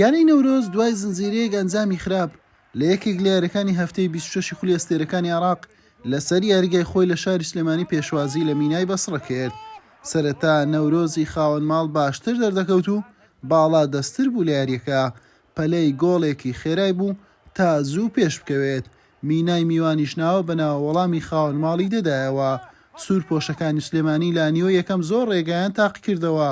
یانەی نەورۆز دوای زنجیرەیەک ئەنجامی خراپ لە یەکێک لە یاریەکانی هەفتەی 26 خولی ئەستێرەکانی عێراق لەسەر یاریگای خۆی لە شاری سلێمانی پێشوازی لە مینای بەسڕە کرد. سەرەتا نەورۆزی خاوەن ماڵ باشتر دەردەکەوت و باڵا دەستر بوو لە یاریەکە، پەلەی گۆڵێکی خێرای بوو تا زوو پێش بکەوێت. مینای میوانیش ناوە بە ناوەوەڵامی خاوەن ماڵی دەدایەوە. سوور پۆشەکانی سلێمانی لە نیوە یەکەم زۆر ڕێگایان تاقی کردەوە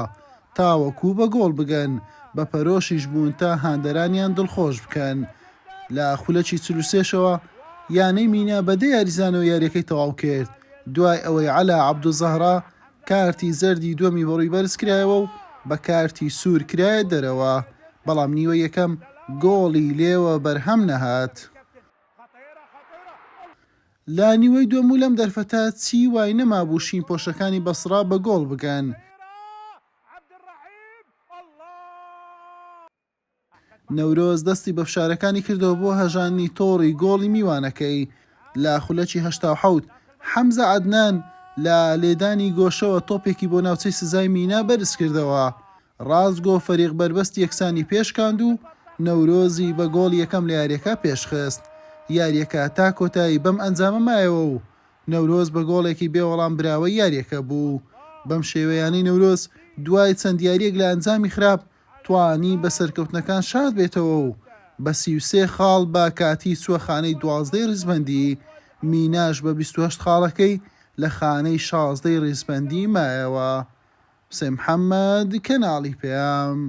تاوەکوو بە گۆڵ بگەن، بە پەرۆشیش بوون تا هاندەرانیان دڵخۆش بکەن. لە خولەکی 43شەوە یانەی مینا بەدە یاریزانەوە یاریەکەی تەواو کرد، دوای ئەوەی عەلا عەبدوزەهرا کارتی زەردی دووەمی بەڕووی بەرز کرایەوە و بە کارتی سوور کرایە دەرەوە، بەڵام نیوە یەکەم گۆڵی لێوە بەرهەم نەهات. لا نیوەی دووەم و لەم دەرفەتە چی وای نەمابوو شین پۆشەکانی بەسڕا بە گۆڵ بگەن. نەورۆز دەستی بە فشارەکانی کردەوە بۆ هەژانی تۆڕی گۆڵی میوانەکەی. لە خولەکی 87 حەمزە عەدنان لە لێدانی گۆشەوە تۆپێکی بۆ ناوچەی سزای مینا بەرز کردەوە. ڕازگۆ فەریق بەربەستی یەکسانی پێشکاند و نەورۆزی بە گۆڵ یەکەم لە یاریەکە پێشخست. یاریەکە تا کۆتایی بەم ئەنجامە مایەوە و نەورۆز بە گۆڵێکی بێوەڵام براوە یاریەکە بوو. بەم شێوەیانەی نەورۆز دوای چەند یاریەک لە ئەنجامی خراپ توانی بە سەرکەوتنەکان شاد بێتەوە و بە 33 خاڵ بە کاتی چووە خانەی 12 ڕیزبەندی. میناش بە 28 خاڵەکەی لە خانەی 16 ڕیزبەندی مایەوە. حسێن محەممەد، کەناڵی پێام.